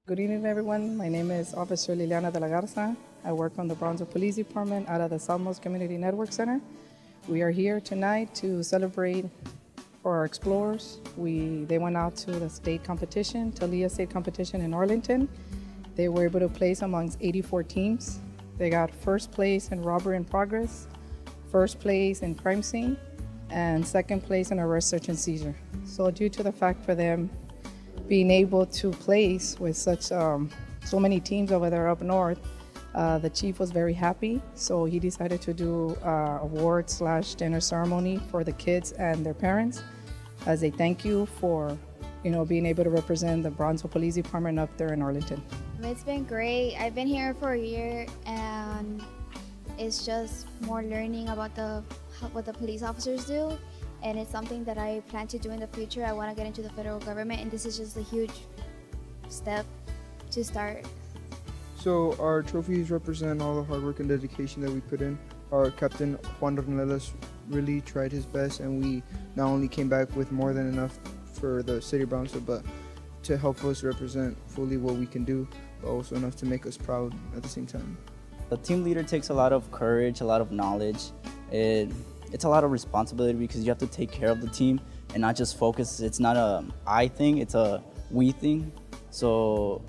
Good evening, everyone. My name is Officer Liliana de la Garza. I work on the Brownsville Police Department out of the Southmost Community Network Center. We are here tonight to celebrate for our explorers. They went out to the state competition, Talia State competition in Arlington. They were able to place amongst 84 teams. They got first place in robbery in progress, first place in crime scene, and second place in arrest, search, and seizure. So due to the fact for them being able to place with such so many teams over there up north, the chief was very happy. So he decided to do award slash dinner ceremony for the kids and their parents as a thank you for being able to represent the Brownsville Police Department up there in Arlington. It's been great. I've been here for a year, and it's just more learning about what the police officers do, and it's something that I plan to do in the future. I want to get into the federal government, and this is just a huge step to start. So our trophies represent all the hard work and dedication that we put in. Our captain, Juan Ornelas, really tried his best, and we not only came back with more than enough for the city of Brownsville, but to help us represent fully what we can do, but also enough to make us proud at the same time. The team leader takes a lot of courage, a lot of knowledge. It's a lot of responsibility because you have to take care of the team and not just focus. It's not a I thing, it's a we thing. So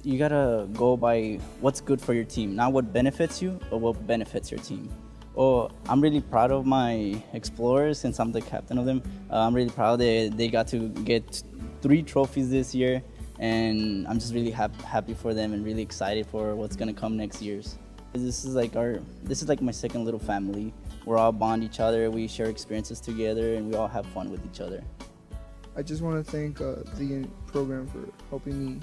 you gotta go by what's good for your team, not what benefits you, but what benefits your team. I'm really proud of my explorers since I'm the captain of them. I'm really proud that they got to get 3 trophies this year, and I'm just really happy for them and really excited for what's gonna come next year's. This is like my second little family. We're all bond each other, we share experiences together, and we all have fun with each other. I just want to thank the program for helping me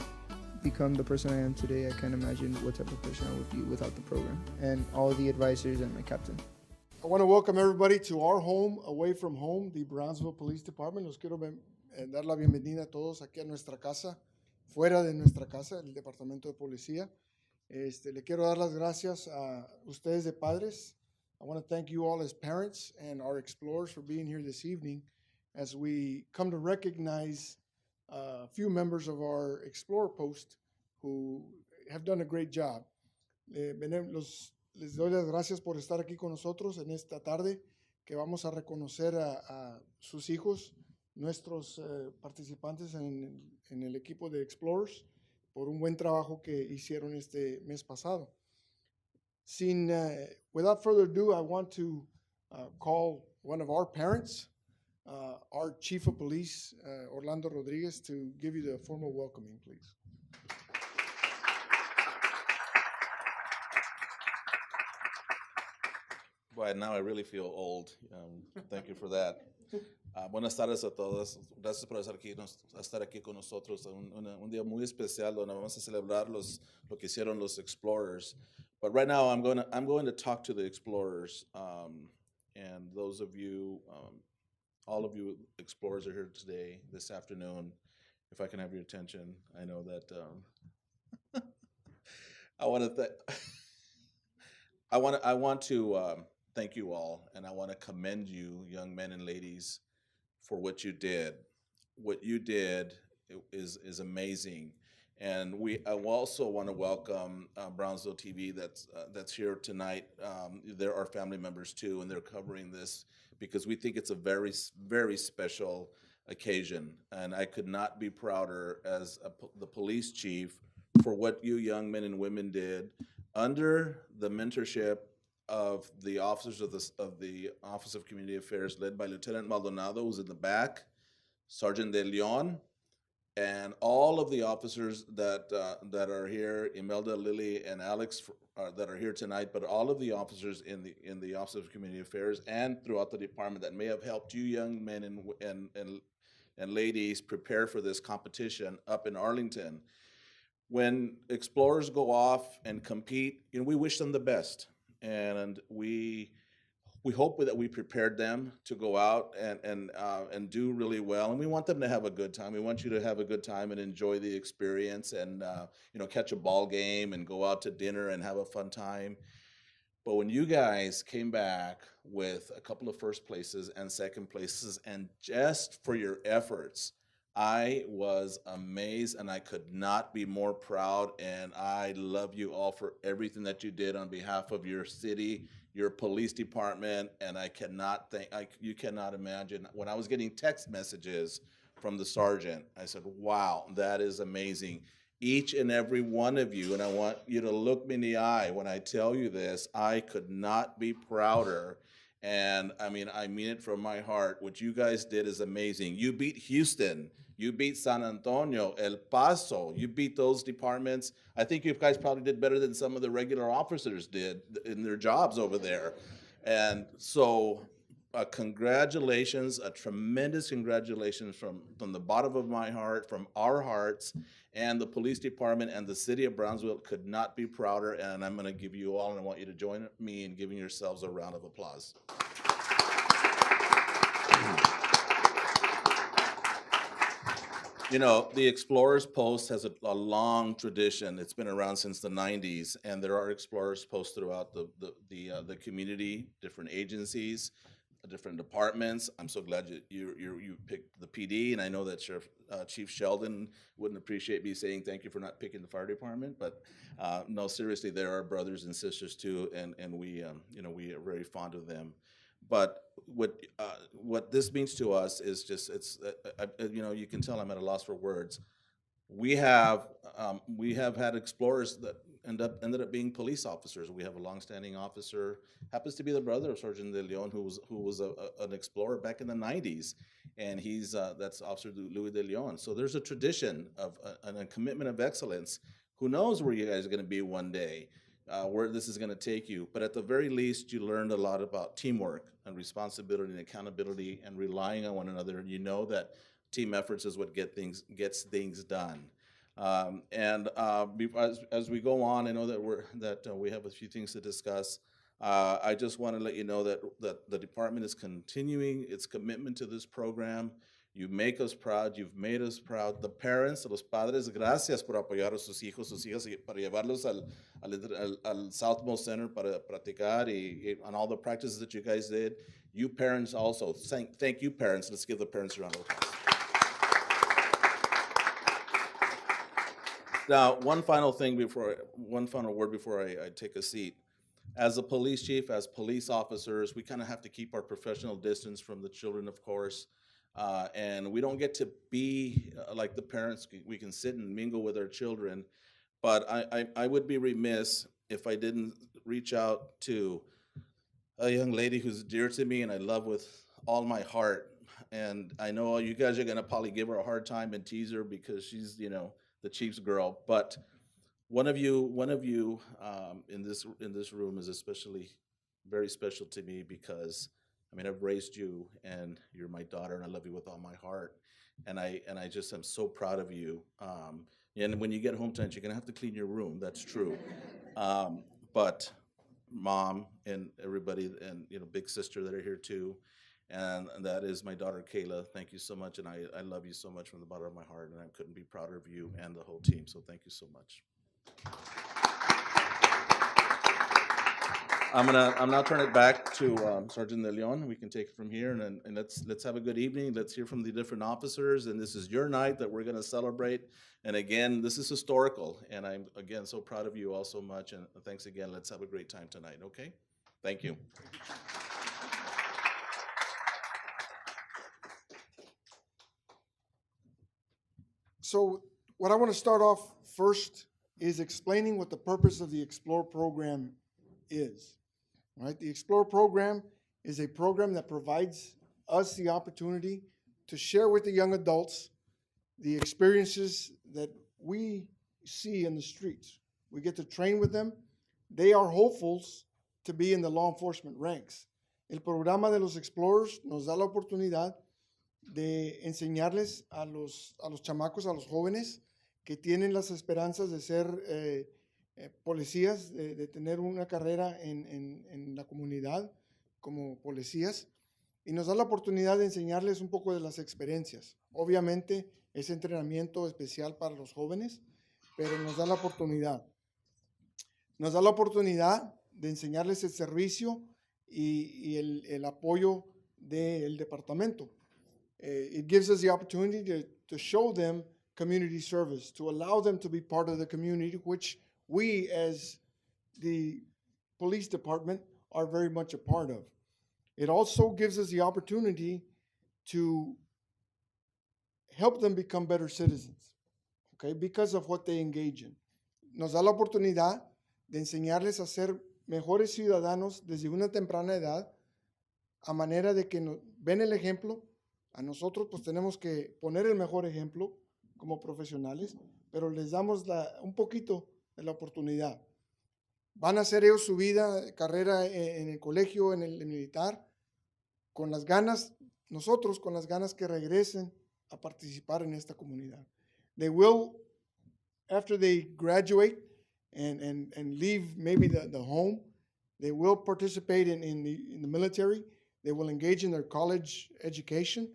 become the person I am today. I can't imagine what type of person I would be without the program, and all the advisors and my captain. I want to welcome everybody to our home, away from home, the Brownsville Police Department. Los quiero dar la bienvenida a todos aquí a nuestra casa, fuera de nuestra casa, el Departamento de Policía. Le quiero dar las gracias a ustedes de padres. I want to thank you all as parents and our explorers for being here this evening as we come to recognize a few members of our Explorer Post who have done a great job. Les doy las gracias por estar aquí con nosotros en esta tarde que vamos a reconocer a sus hijos, nuestros participantes en el equipo de Explorers, por un buen trabajo que hicieron este mes pasado. Without further ado, I want to call one of our parents, our Chief of Police, Orlando Rodriguez, to give you the formal welcoming, please. Boy, now I really feel old. Thank you for that. Buenas tardes a todos. Gracias por estar aquí con nosotros. Un día muy especial donde vamos a celebrar lo que hicieron los Explorers. But right now, I'm going to talk to the Explorers, and those of you, all of you Explorers are here today, this afternoon. If I can have your attention, I know that I want to thank you all, and I want to commend you, young men and ladies, for what you did. What you did is amazing. And I also want to welcome Brownsville TV that's here tonight. They're our family members too, and they're covering this because we think it's a very, very special occasion. And I could not be prouder as the police chief for what you young men and women did under the mentorship of the officers of the Office of Community Affairs, led by Lieutenant Maldonado, who's in the back, Sergeant De Leon, and all of the officers that are here, Imelda, Lily, and Alex, that are here tonight, but all of the officers in the Office of Community Affairs and throughout the department that may have helped you young men and ladies prepare for this competition up in Arlington. When explorers go off and compete, we wish them the best, and we hope that we prepared them to go out and do really well, and we want them to have a good time. We want you to have a good time and enjoy the experience, and catch a ball game and go out to dinner and have a fun time. But when you guys came back with a couple of first places and second places, and just for your efforts, I was amazed and I could not be more proud. And I love you all for everything that you did on behalf of your city, your police department. And I cannot think, you cannot imagine when I was getting text messages from the sergeant, I said, wow, that is amazing. Each and every one of you, and I want you to look me in the eye when I tell you this, I could not be prouder. And I mean it from my heart. What you guys did is amazing. You beat Houston. You beat San Antonio, El Paso. You beat those departments. I think you guys probably did better than some of the regular officers did in their jobs over there. And so congratulations, a tremendous congratulations from the bottom of my heart, from our hearts, and the police department and the city of Brownsville could not be prouder. And I'm going to give you all, and I want you to join me in giving yourselves a round of applause. You know, the Explorers Post has a long tradition. It's been around since the 90s, and there are Explorers Posts throughout the community, different agencies, different departments. I'm so glad you picked the PD, and I know that Chief Sheldon wouldn't appreciate me saying thank you for not picking the fire department, but no, seriously, there are brothers and sisters too, and we we are very fond of them. But what this means to us is just you can tell I'm at a loss for words. We have had explorers that ended up being police officers. We have a longstanding officer, happens to be the brother of Sergeant De Leon, who was an explorer back in the 90s, and that's Officer Louis De Leon. So there's a tradition of a commitment of excellence. Who knows where you guys are going to be one day, where this is going to take you. But at the very least, you learned a lot about teamwork and responsibility and accountability and relying on one another. And you know that team efforts is what gets things done. As we go on, I know that we have a few things to discuss. I just want to let you know that the department is continuing its commitment to this program. You make us proud. You've made us proud. The parents, los padres, gracias por apoyar a sus hijos, sus hijas, para llevarlos al Southmost Center para practicar and all the practices that you guys did. You parents also, thank you parents. Let's give the parents a round of applause. Now, one final word before I take a seat. As a police chief, as police officers, we kind of have to keep our professional distance from the children, of course. And we don't get to be like the parents. We can sit and mingle with our children. But I would be remiss if I didn't reach out to a young lady who's dear to me and I love with all my heart. And I know you guys are going to probably give her a hard time and tease her because she's, the chief's girl. But one of you in this room is especially very special to me because I've raised you and you're my daughter and I love you with all my heart. And I just am so proud of you. And when you get home tonight, you're gonna have to clean your room. That's true. But mom and everybody and big sister that are here too. And that is my daughter, Kayla. Thank you so much. And I love you so much from the bottom of my heart. And I couldn't be prouder of you and the whole team. So thank you so much. I'm now turn it back to Sergeant De Leon. We can take it from here, and let's have a good evening. Let's hear from the different officers, and this is your night that we're going to celebrate. And again, this is historical, and I'm again so proud of you all so much. And thanks again. Let's have a great time tonight. Okay? Thank you. So what I want to start off first is explaining what the purpose of the Explore program is. Right? The Explore program is a program that provides us the opportunity to share with the young adults the experiences that we see in the streets. We get to train with them. They are hopefuls to be in the law enforcement ranks. El programa de los Explorers nos da la oportunidad de enseñarles a los chamacos, a los jóvenes que tienen las esperanzas de ser policías, de tener una carrera en la comunidad como policías, y nos da la oportunidad de enseñarles un poco de las experiencias. Obviamente es entrenamiento especial para los jóvenes, pero nos da la oportunidad. Nos da la oportunidad de enseñarles el servicio y el apoyo del departamento. It gives us the opportunity to show them community service, to allow them to be part of the community, which we as the police department are very much a part of. It also gives us the opportunity to help them become better citizens, okay, because of what they engage in. Nos da la oportunidad de enseñarles a ser mejores ciudadanos desde una temprana edad, a manera de que ven el ejemplo. A nosotros pues tenemos que poner el mejor ejemplo como profesionales, pero les damos un poquito de la oportunidad. Van a hacer ellos su vida, carrera en el colegio, en el militar, con las ganas, nosotros con las ganas que regresen a participar en esta comunidad. They will, after they graduate and leave maybe the home, they will participate in the military. They will engage in their college education,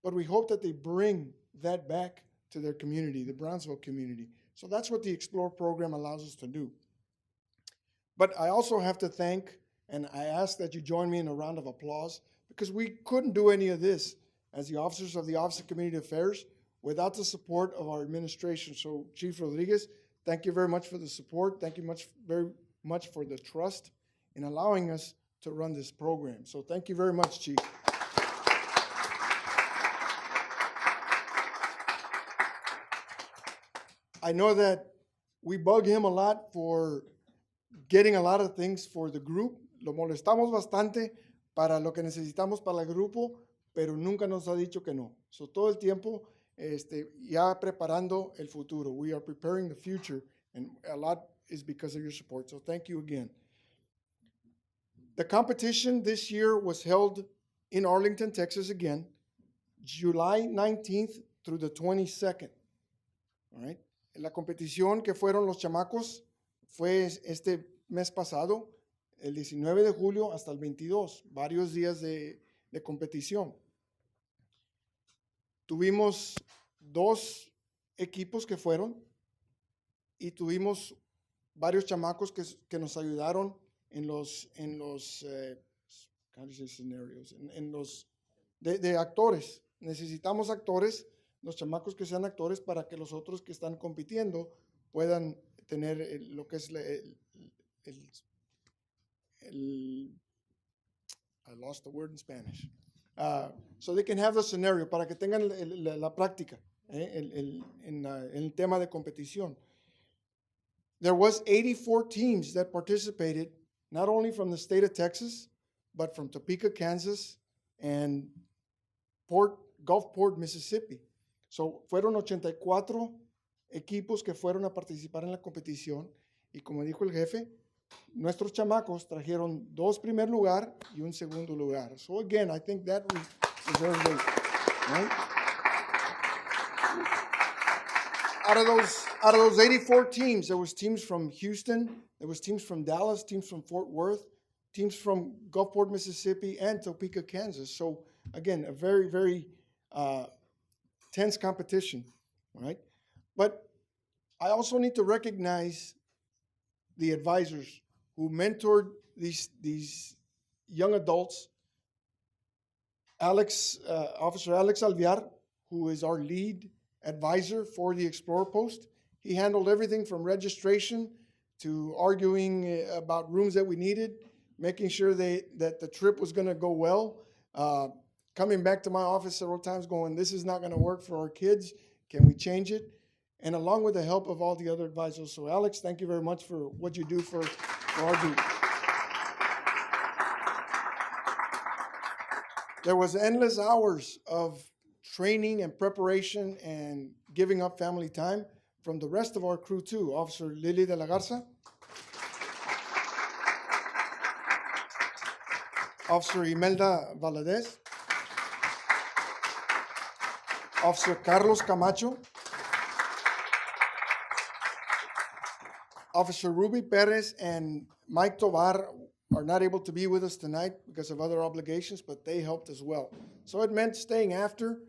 but we hope that they bring that back to their community, the Brownsville community. So that's what the Explore program allows us to do. But I also have to thank, and I ask that you join me in a round of applause, because we couldn't do any of this as the officers of the Office of Community Affairs without the support of our administration. So Chief Rodriguez, thank you very much for the support. Thank you very much for the trust in allowing us to run this program. So thank you very much, Chief. I know that we bug him a lot for getting a lot of things for the group. Lo molestamos bastante para lo que necesitamos para el grupo, pero nunca nos ha dicho que no. So todo el tiempo ya preparando el futuro. We are preparing the future, and a lot is because of your support. So thank you again. The competition this year was held in Arlington, Texas again, July 19th through the 22nd. All right. La competición que fueron los chamacos fue este mes pasado, el 19 de julio hasta el 22, varios días de competición. Tuvimos 2 equipos que fueron y tuvimos varios chamacos que nos ayudaron en los de actores. Necesitamos actores, los chamacos que sean actores, para que los otros que están compitiendo puedan tener lo que es I lost the word in Spanish. So they can have the scenario, para que tengan la práctica en el tema de competición. There was 84 teams that participated, not only from the state of Texas, but from Topeka, Kansas, and Gulfport, Mississippi. So fueron 84 equipos que fueron a participar en la competición, y como dijo el jefe, nuestros chamacos trajeron 2 primer lugar y un segundo lugar. So again, I think that deserves weight, right? Out of those 84 teams, there was teams from Houston, there was teams from Dallas, teams from Fort Worth, teams from Gulfport, Mississippi, and Topeka, Kansas. So again, a very, very tense competition, right? But I also need to recognize the advisors who mentored these young adults. Officer Alex Alviar, who is our lead advisor for the Explorer post, he handled everything from registration to arguing about rooms that we needed, making sure that the trip was going to go well, coming back to my office several times going, this is not going to work for our kids, can we change it? And along with the help of all the other advisors. So Alex, thank you very much for what you do for our group. There was endless hours of training and preparation and giving up family time from the rest of our crew too. Officer Lily de la Garza, Officer Imelda Valadez, Officer Carlos Camacho, Officer Ruby Perez and Mike Tovar are not able to be with us tonight because of other obligations, but they helped as well. So it meant staying after,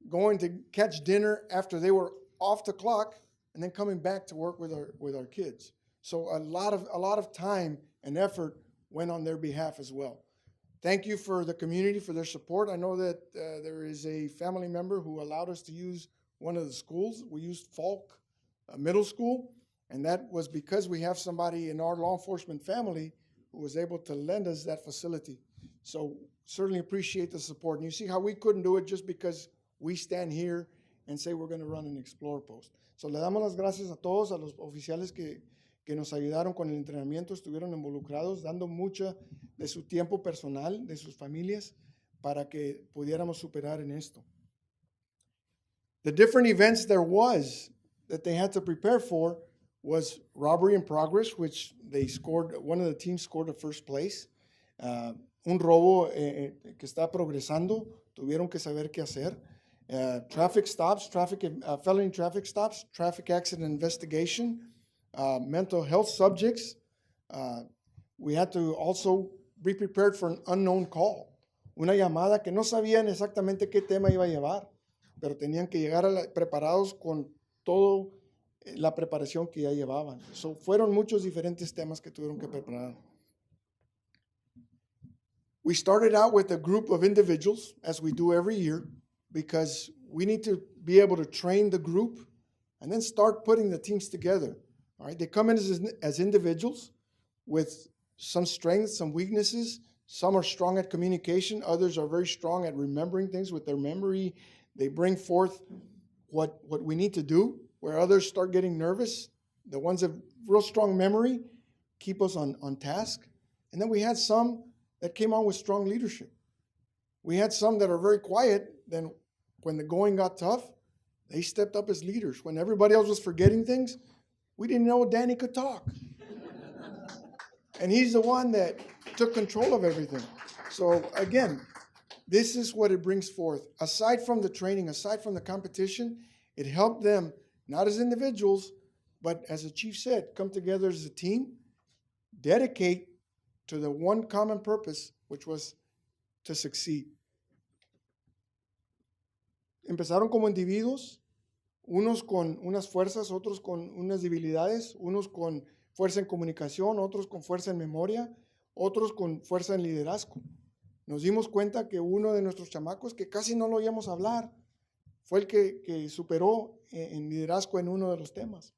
going to catch dinner after they were off the clock, and then coming back to work with our kids. So a lot of time and effort went on their behalf as well. Thank you for the community for their support. I know that there is a family member who allowed us to use one of the schools. We used Falk Middle School, and that was because we have somebody in our law enforcement family who was able to lend us that facility. So certainly appreciate the support. And you see how we couldn't do it just because we stand here and say we're going to run an Explorer post. So le damos las gracias a todos, a los oficiales que nos ayudaron con el entrenamiento, estuvieron involucrados, dando mucha de su tiempo personal, de sus familias, para que pudiéramos superar en esto. The different events there was that they had to prepare for was robbery in progress, which they scored, one of the teams scored the first place. Un robo que está progresando, tuvieron que saber qué hacer. Traffic stops, felony traffic stops, traffic accident investigation, mental health subjects. We had to also be prepared for an unknown call. Una llamada que no sabían exactamente qué tema iba a llevar, pero tenían que llegar preparados con todo la preparación que ya llevaban. So, fueron muchos diferentes temas que tuvieron que preparar. We started out with a group of individuals, as we do every year, because we need to be able to train the group and then start putting the teams together. All right, they come in as individuals with some strengths, some weaknesses. Some are strong at communication. Others are very strong at remembering things with their memory. They bring forth what we need to do, where others start getting nervous. The ones that have real strong memory keep us on task. And then we had some that came on with strong leadership. We had some that are very quiet. Then when the going got tough, they stepped up as leaders. When everybody else was forgetting things, we didn't know Danny could talk. And he's the one that took control of everything. So again, this is what it brings forth. Aside from the training, aside from the competition, it helped them, not as individuals, but as the chief said, come together as a team, dedicate to the one common purpose, which was to succeed. Empezaron como individuos, unos con unas fuerzas, otros con unas debilidades, unos con fuerza en comunicación, otros con fuerza en memoria, otros con fuerza en liderazgo. Nos dimos cuenta que uno de nuestros chamacos, que casi no lo oíamos hablar, fue el que superó en liderazgo en uno de los temas.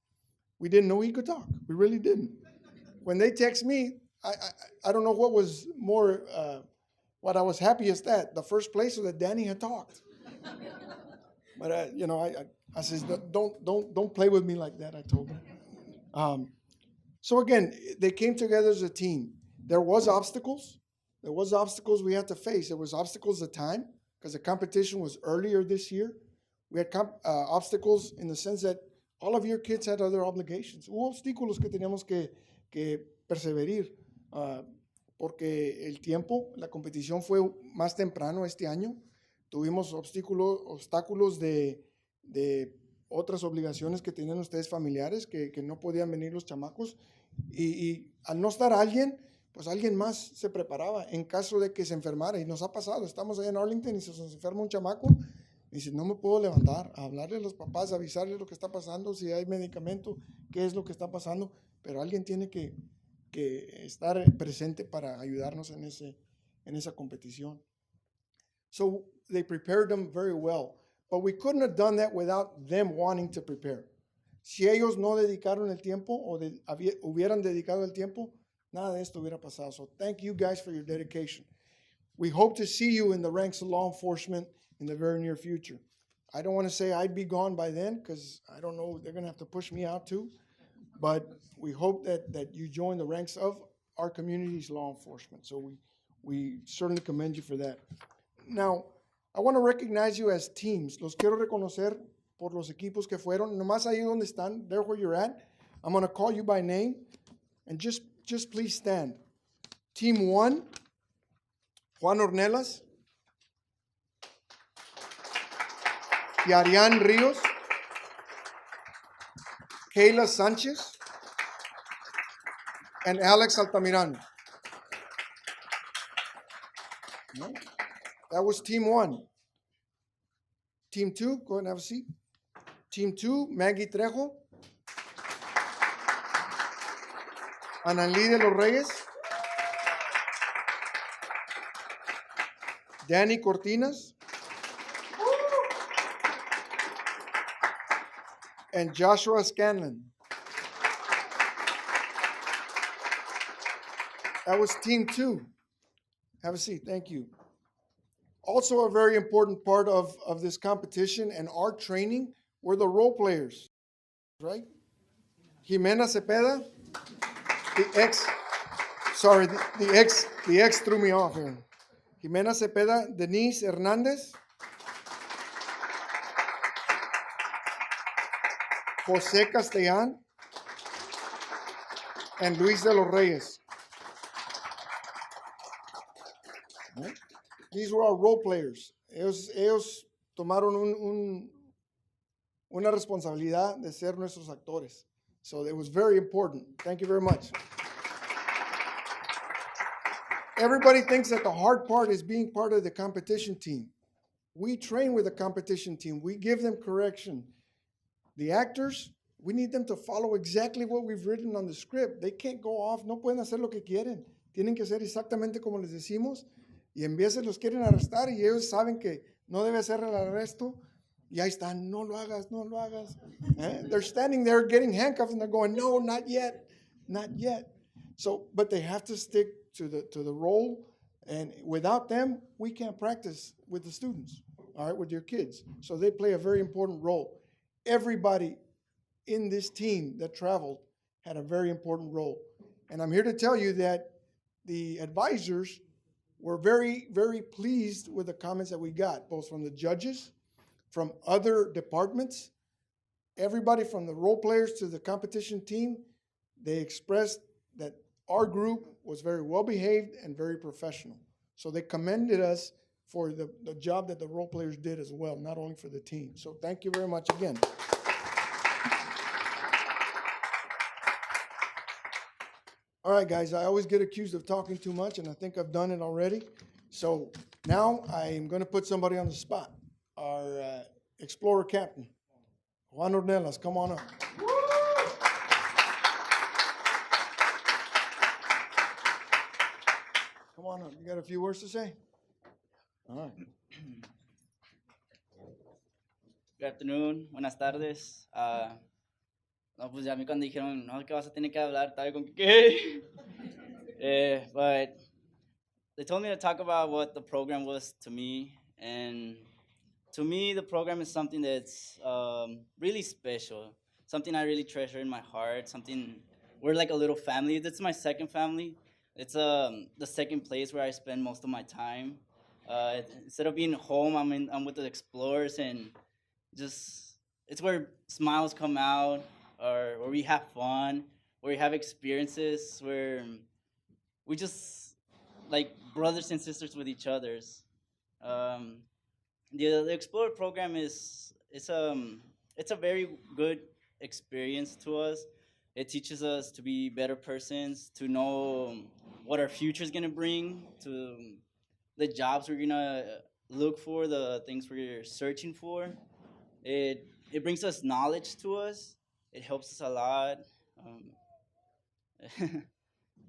We didn't know he could talk. We really didn't. When they text me, I don't know what was more, what I was happiest at, the first place or that Danny had talked. But I says, don't play with me like that, I told him. So again, they came together as a team. There was obstacles. There was obstacles we had to face. There was obstacles at time because the competition was earlier this year. We had obstacles in the sense that all of your kids had other obligations. Hubo obstáculos que teníamos que perseverar porque el tiempo, la competición fue más temprano este año. Tuvimos obstáculos de otras obligaciones que tenían ustedes familiares, que no podían venir los chamacos. Y al no estar alguien, pues alguien más se preparaba en caso de que se enfermara. Y nos ha pasado, estamos allá en Arlington y se nos enferma un chamaco. Y dice, no me puedo levantar, a hablarle a los papás, a avisarles lo que está pasando, si hay medicamento, qué es lo que está pasando. Pero alguien tiene que estar presente para ayudarnos en esa competición. So they prepared them very well. But we couldn't have done that without them wanting to prepare. Si ellos no dedicaron el tiempo o hubieran dedicado el tiempo, nada de esto hubiera pasado. So thank you guys for your dedication. We hope to see you in the ranks of law enforcement in the very near future. I don't want to say I'd be gone by then because I don't know, they're going to have to push me out too. But we hope that you join the ranks of our community's law enforcement. So we certainly commend you for that. Now, I want to recognize you as teams. Los quiero reconocer por los equipos que fueron. Nomás ahí donde están, there where you're at. I'm going to call you by name. And just please stand. Team 1, Juan Ornelas, Yarian Rios, Kayla Sanchez, and Alex Altamirano. No? That was team 1. Team 2, go ahead and have a seat. Team 2, Maggie Trejo, Analí de los Reyes, Danny Cortinas, and Joshua Scanlon. That was team 2. Have a seat. Thank you. Also, a very important part of this competition and our training were the role players, right? Jimena Cepeda, the ex threw me off here. Jimena Cepeda, Denise Hernandez, Jose Castellan, and Luis de los Reyes. Right? These were our role players. Ellos tomaron una responsabilidad de ser nuestros actores. So it was very important. Thank you very much. Everybody thinks that the hard part is being part of the competition team. We train with the competition team. We give them correction. The actors, we need them to follow exactly what we've written on the script. They can't go off, no pueden hacer lo que quieren. Tienen que hacer exactamente como les decimos. Y en veces los quieren arrestar y ellos saben que no debe hacer el arresto. Y ahí están, no lo hagas, no lo hagas. They're standing there getting handcuffed and they're going, no, not yet, not yet. So, but they have to stick to the role. And without them, we can't practice with the students, all right, with your kids. So they play a very important role. Everybody in this team that traveled had a very important role. And I'm here to tell you that the advisors were very, very pleased with the comments that we got, both from the judges, from other departments, everybody from the role players to the competition team. They expressed that our group was very well behaved and very professional. So they commended us for the job that the role players did as well, not only for the team. So thank you very much again. All right, guys, I always get accused of talking too much, and I think I've done it already. So now I'm going to put somebody on the spot. Our Explorer Captain, Juan Ornelas, come on up. Come on up. You got a few words to say? All right. Good afternoon, buenas tardes. No, pues ya a mí cuando dijeron, no, que vas a tener que hablar, estaba con ¿qué? But they told me to talk about what the program was to me, and to me, the program is something that's really special, something I really treasure in my heart, something, we're like a little family. That's my second family. It's the second place where I spend most of my time. Instead of being home, I'm with the Explorers, and just, it's where smiles come out, or where we have fun, where we have experiences, where we just like brothers and sisters with each others. The Explorer program it's a very good experience to us. It teaches us to be better persons, to know what our future is gonna bring, to the jobs we're gonna look for, the things we're searching for. It brings us knowledge to us. It helps us a lot.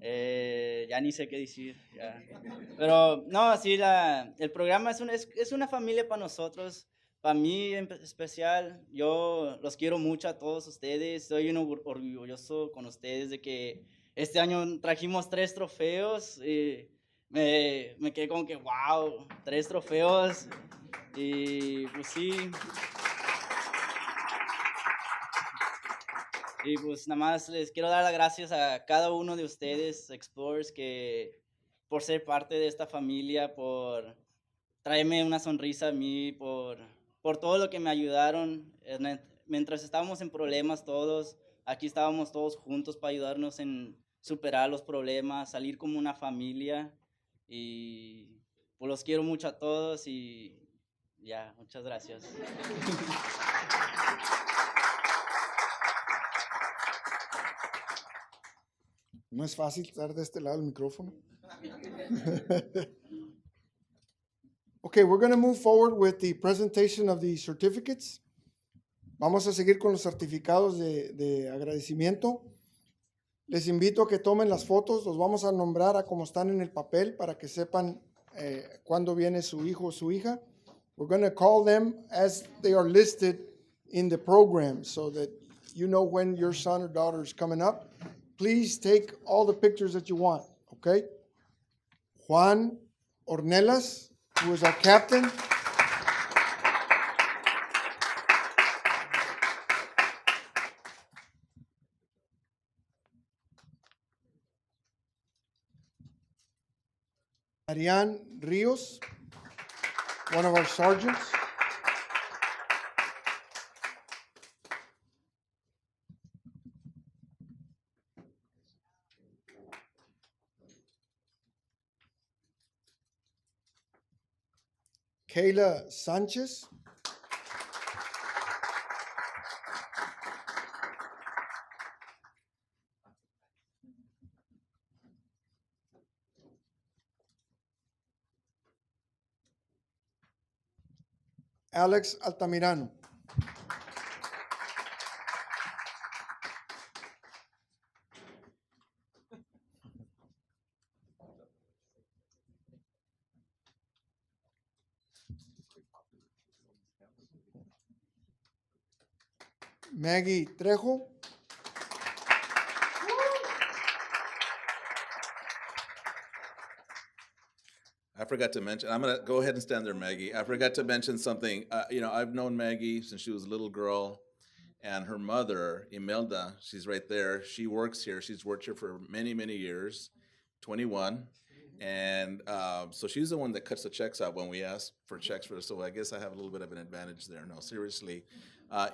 Ya ni sé qué decir. Ya. Pero no, sí, el programa es una familia para nosotros. Para mí en especial, yo los quiero mucho a todos ustedes. Estoy orgulloso con ustedes de que este año trajimos 3 trofeos. Y me quedé como que, wow, 3 trofeos. Y pues sí. Y pues nada más les quiero dar las gracias a cada uno de ustedes, Explorers, por ser parte de esta familia, por traerme una sonrisa a mí, por todo lo que me ayudaron. Mientras estábamos en problemas todos, aquí estábamos todos juntos para ayudarnos en superar los problemas, salir como una familia. Y pues los quiero mucho a todos y ya, muchas gracias. No es fácil estar de este lado del micrófono. Okay, we're going to move forward with the presentation of the certificates. Vamos a seguir con los certificados de agradecimiento. Les invito a que tomen las fotos, los vamos a nombrar a como están en el papel para que sepan cuándo viene su hijo o su hija. We're going to call them as they are listed in the program so that you know when your son or daughter is coming up. Please take all the pictures that you want, okay? Juan Ornelas, who is our captain. Marian Rios, one of our sergeants. Kayla Sanchez. Alex Altamirano. Maggie Trejo. I forgot to mention, I'm going to go ahead and stand there, Maggie. I forgot to mention something. I've known Maggie since she was a little girl, and her mother, Imelda, she's right there. She works here. She's worked here for many, many years, 21. And so she's the one that cuts the checks out when we ask for checks for us. So I guess I have a little bit of an advantage there. No, seriously.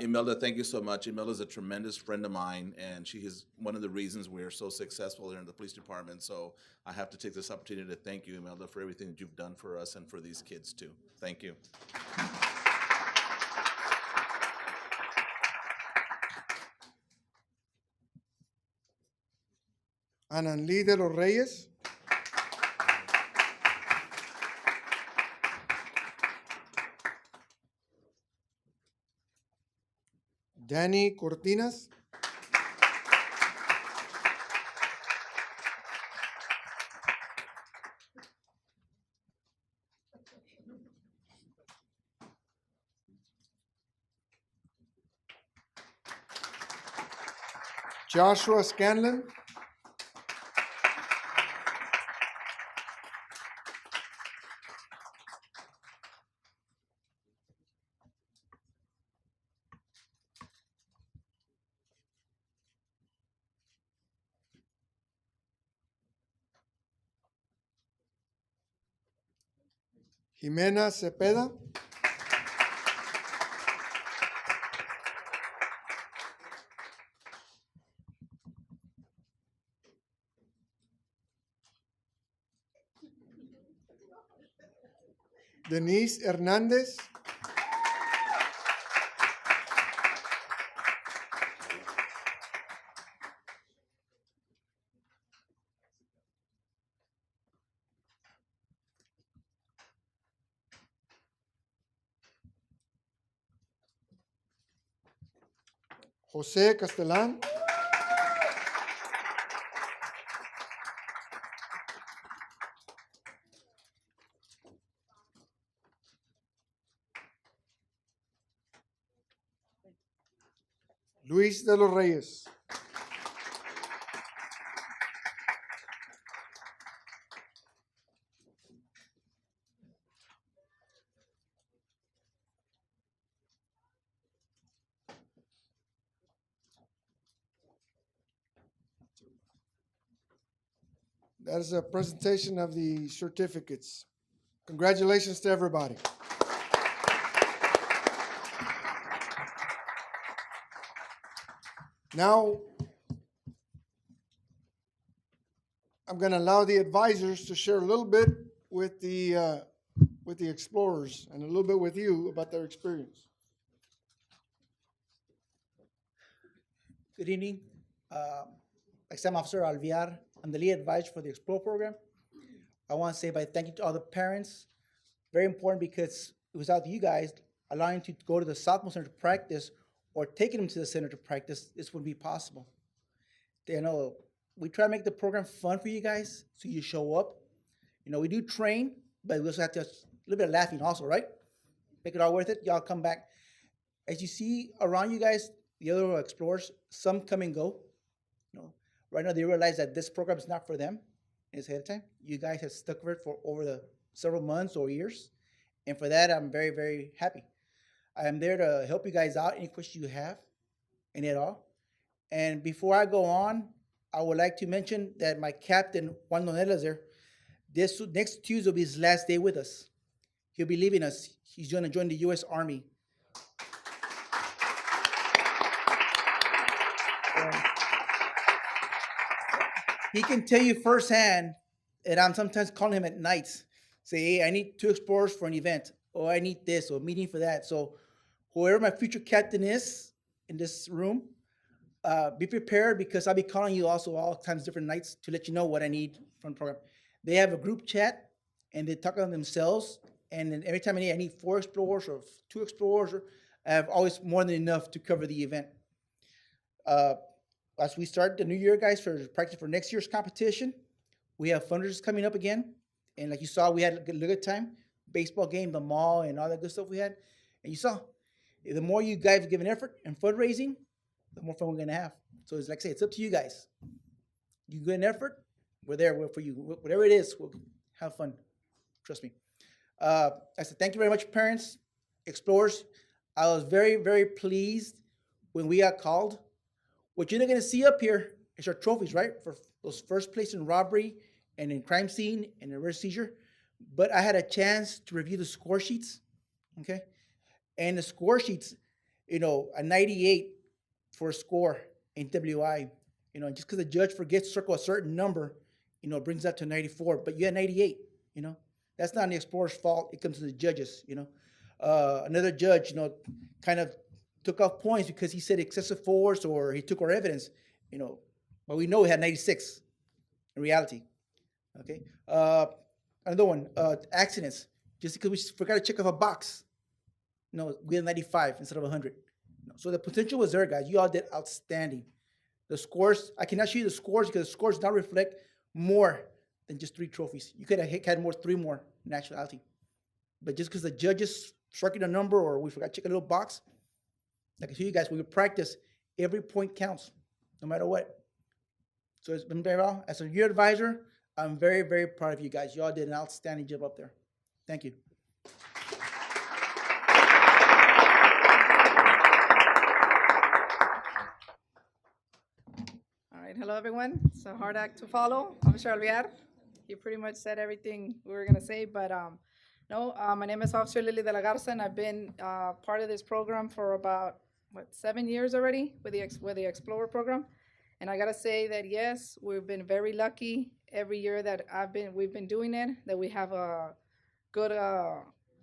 Imelda, thank you so much. Imelda's a tremendous friend of mine, and she is one of the reasons we are so successful here in the police department. So I have to take this opportunity to thank you, Imelda, for everything that you've done for us and for these kids too. Thank you. Ananli de los Reyes. Danny Cortinas. Joshua Scanlon. Jimena Cepeda. Denise Hernández. José Castellán. Luis de los Reyes. That is a presentation of the certificates. Congratulations to everybody. Now, I'm going to allow the advisors to share a little bit with the explorers and a little bit with you about their experience. Good evening. Exam Officer Alviar. I'm the lead advisor for the Explore program. I want to say thank you to all the parents. Very important because without you guys allowing to go to the sophomore center to practice or taking them to the center to practice, this wouldn't be possible. We try to make the program fun for you guys so you show up. We do train, but we also have to a little bit of laughing also, right? Make it all worth it. Y'all come back. As you see around you guys, the other explorers, some come and go. You know, right now they realize that this program is not for them. It's ahead of time. You guys have stuck with it for over the several months or years, and for that, I'm very, very happy. I am there to help you guys out. Any questions you have, any at all. And before I go on, I would like to mention that my captain, Juan Donella, is there. This next Tuesday will be his last day with us. He'll be leaving us. He's going to join the U.S. Army. And he can tell you firsthand, and I'm sometimes calling him at nights, say, hey, I need 2 explorers for an event, or I need this, or a meeting for that. So whoever my future captain is in this room, be prepared, because I'll be calling you also all times different nights to let you know what I need from the program. They have a group chat, and they talk on themselves, and then every time I need 4 explorers or 2 explorers, I have always more than enough to cover the event. As we start the new year, guys, for practice for next year's competition, we have fundraisers coming up again. And like you saw, we had a good time. Baseball game, the mall, and all that good stuff we had. And you saw, the more you guys give an effort in fundraising, the more fun we're going to have. So it's like I say, it's up to you guys. You give an effort, we're there for you. Whatever it is, we'll have fun. Trust me. I said, thank you very much, parents, explorers. I was very, very pleased when we got called. What you're not going to see up here is our trophies, right? For those first place in robbery and in crime scene and in arrest seizure. But I had a chance to review the score sheets, okay? And the score sheets, you know, a 98 for a score in WI, you know, just because the judge forgets to circle a certain number, you know, brings that to 94. But you had 98, you know. That's not the explorer's fault. It comes to the judges, you know. Another judge, you know, kind of took off points because he said excessive force or he took our evidence, you know. But we know he had 96 in reality, okay? Another one, accidents. Just because we forgot to check off a box. No, we had 95 instead of 100. No. So the potential was there, guys. You all did outstanding. The scores, I cannot show you the scores because the scores now reflect more than just 3 trophies. You could have had 3 more in actuality. But just because the judges struck in a number or we forgot to check a little box, like I tell you guys, we would practice, every point counts, no matter what. So it's been very well. As a year advisor, I'm very, very proud of you guys. You all did an outstanding job up there. Thank you. All right, hello everyone. It's a hard act to follow. Officer Alvear, you pretty much said everything we were gonna say, but my name is Officer Lily de la Garza, and I've been part of this program for about 7 years already with the Explorer program. And I gotta say that yes, we've been very lucky every year that we've been doing it, that we have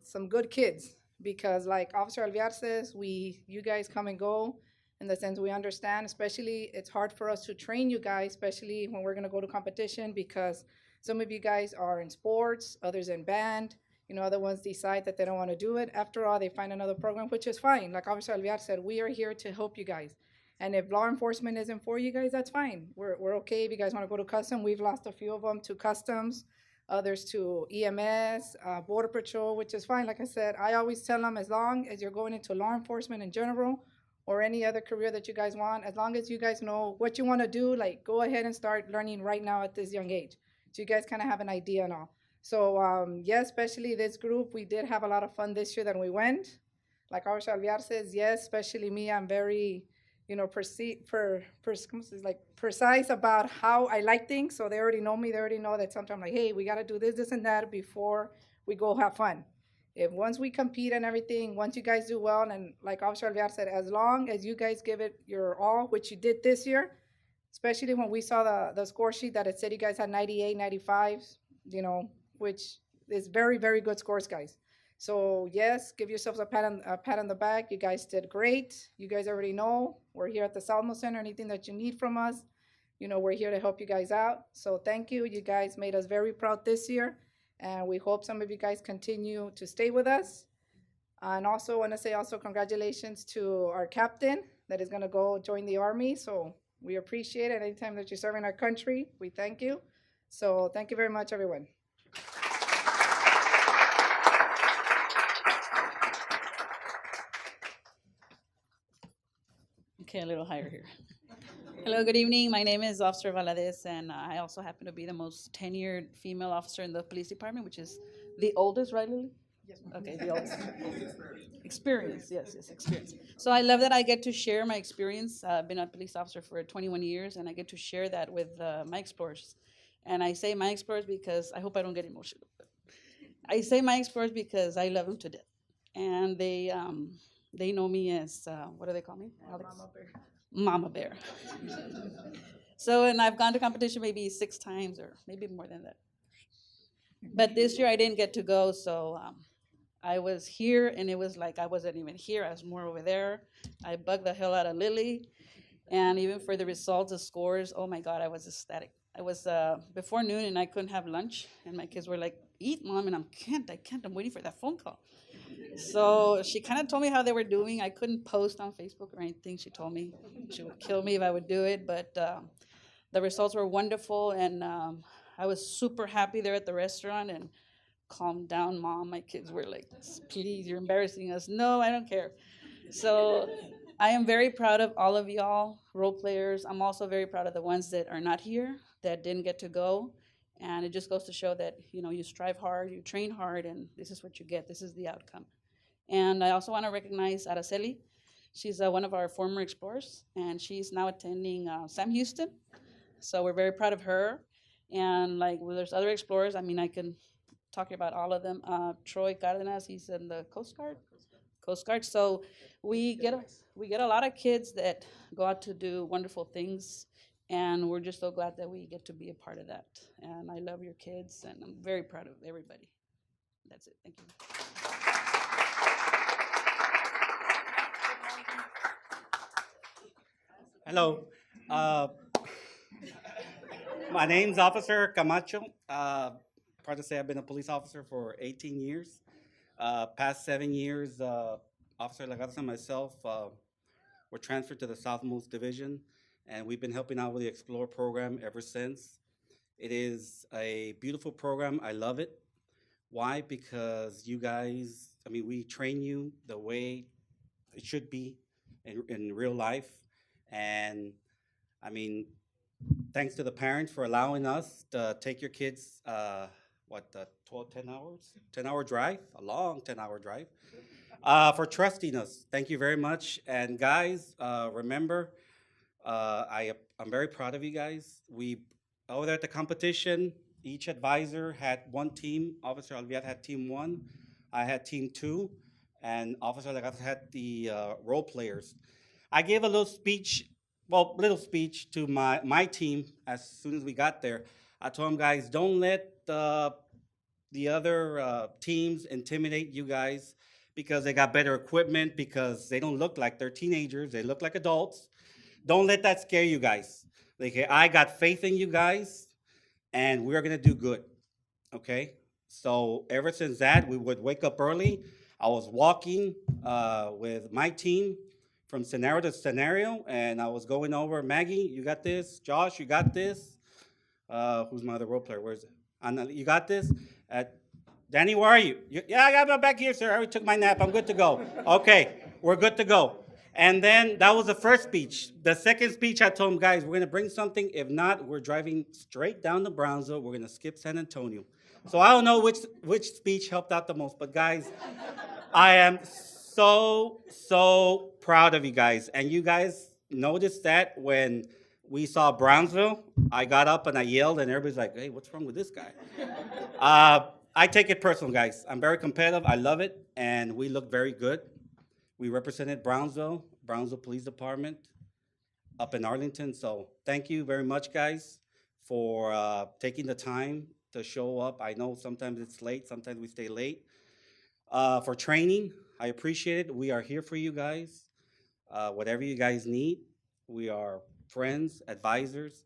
some good kids, because like Officer Alvear says, you guys come and go. In the sense we understand, especially it's hard for us to train you guys, especially when we're gonna go to competition, because some of you guys are in sports, others in band, you know, other ones decide that they don't wanna do it. After all, they find another program, which is fine. Like Officer Alvear said, we are here to help you guys. And if law enforcement isn't for you guys, that's fine. We're okay if you guys wanna go to custom. We've lost a few of them to customs, others to EMS, Border Patrol, which is fine. Like I said, I always tell them, as long as you're going into law enforcement in general, or any other career that you guys want, as long as you guys know what you want to do, like go ahead and start learning right now at this young age. So you guys kind of have an idea and all. So yeah, especially this group, we did have a lot of fun this year that we went. Like Officer Alvear says, yes, especially me, I'm very, you know, precise about how I like things. So they already know me. They already know that sometimes like, hey, we got to do this, this, and that before we go have fun. If once we compete and everything, once you guys do well, and like Officer Alvear said, as long as you guys give it your all, which you did this year, especially when we saw the score sheet that it said you guys had 98, 95, you know, which is very, very good scores, guys. So yes, give yourselves a pat on the back. You guys did great. You guys already know we're here at the Salmo Center. Anything that you need from us, you know, we're here to help you guys out. So thank you. You guys made us very proud this year. And we hope some of you guys continue to stay with us. And also want to say also congratulations to our captain that is going to go join the Army. So we appreciate it. Anytime that you're serving our country, we thank you. So thank you very much, everyone. Okay, a little higher here. Hello, good evening. My name is Officer Valadez, and I also happen to be the most tenured female officer in the police department, which is the oldest, right, Lily? Yes. Okay, the oldest. Experience, yes, experience. So I love that I get to share my experience. I've been a police officer for 21 years, and I get to share that with my explorers. And I say my explorers because I hope I don't get emotional. I say my explorers because I love them to death, and they know me as what do they call me? Alex? Mama Bear. Mama Bear. So, and I've gone to competition maybe 6 times or maybe more than that. But this year I didn't get to go, so I was here, and it was like I wasn't even here. I was more over there. I bugged the hell out of Lily, and even for the results, the scores, oh my God, I was ecstatic. I was before noon, and I couldn't have lunch, and my kids were like, "Eat, Mom," and I can't. I'm waiting for that phone call. So she kind of told me how they were doing. I couldn't post on Facebook or anything. She told me she would kill me if I would do it, but the results were wonderful, and I was super happy there at the restaurant. And calm down, Mom. My kids were like, "Please, you're embarrassing us." No, I don't care. So I am very proud of all of y'all, role players. I'm also very proud of the ones that are not here, that didn't get to go. And it just goes to show that, you strive hard, you train hard, and this is what you get. This is the outcome. And I also want to recognize Araceli. She's one of our former explorers, and she's now attending Sam Houston. So we're very proud of her. And there's other explorers. I mean, I can talk about all of them. Troy Cardenas, he's in the Coast Guard. Coast Guard. So we get a lot of kids that go out to do wonderful things, and we're just so glad that we get to be a part of that. And I love your kids, and I'm very proud of everybody. That's it. Thank you. Hello. My name's Officer Camacho. Proud to say I've been a police officer for 18 years. Past 7 years, Officer Lagarza and myself were transferred to the Southmost Division, and we've been helping out with the Explore program ever since. It is a beautiful program. I love it. Why? Because you guys, we train you the way it should be in real life. And thanks to the parents for allowing us to take your kids, 10-hour drive, a long 10-hour drive, for trusting us. Thank you very much. And guys, remember, I'm very proud of you guys. Over there at the competition, each advisor had one team. Officer Alviat had team 1, I had team 2, and Officer Lagarza had the role players. I gave a little speech to my team as soon as we got there. I told them, guys, don't let the other teams intimidate you guys because they got better equipment, because they don't look like they're teenagers, they look like adults. Don't let that scare you guys. I got faith in you guys, and we're gonna do good, okay? So ever since that, we would wake up early. I was walking with my team from scenario to scenario, and I was going over, Maggie, you got this. Josh, you got this. Who's my other role player? Where is it? Anna, you got this. Danny, where are you? Yeah, I got my back here, sir. I already took my nap. I'm good to go. Okay, we're good to go. And then that was the first speech. The second speech, I told them, guys, we're gonna bring something. If not, we're driving straight down to Brownsville. We're gonna skip San Antonio. So I don't know which speech helped out the most, but guys, I am so proud of you guys. And you guys noticed that when we saw Brownsville, I got up and I yelled, and everybody's like, "Hey, what's wrong with this guy?" I take it personal, guys. I'm very competitive. I love it, and we look very good. We represented Brownsville Police Department up in Arlington. So thank you very much, guys, for taking the time to show up. I know sometimes it's late, sometimes we stay late. For training, I appreciate it. We are here for you guys. Whatever you guys need, we are friends, advisors.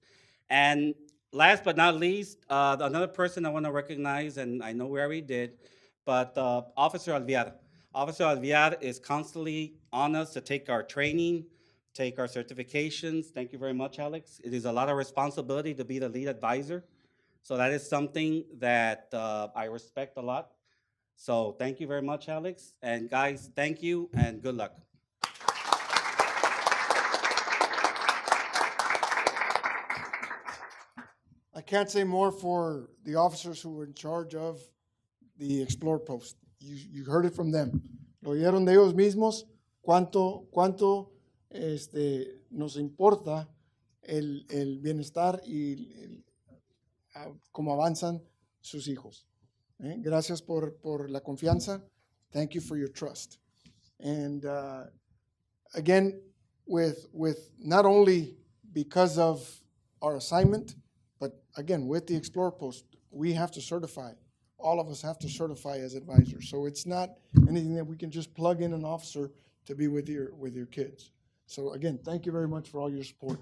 And last but not least, another person I want to recognize, and I know we already did, but Officer Alviar. Officer Alviar is constantly on us to take our training, take our certifications. Thank you very much, Alex. It is a lot of responsibility to be the lead advisor. So that is something that I respect a lot. So thank you very much, Alex. And guys, thank you and good luck. can't say more for the officers who were in charge of the Explorer Post. You heard it from them. Lo oyeron de ellos mismos cuánto nos importa el bienestar y cómo avanzan sus hijos. Gracias por la confianza. Thank you for your trust. And again, with not only because of our assignment, but again, with the Explorer Post, we have to certify. All of us have to certify as advisors. So it's not anything that we can just plug in an officer to be with your kids. So again, thank you very much for all your support.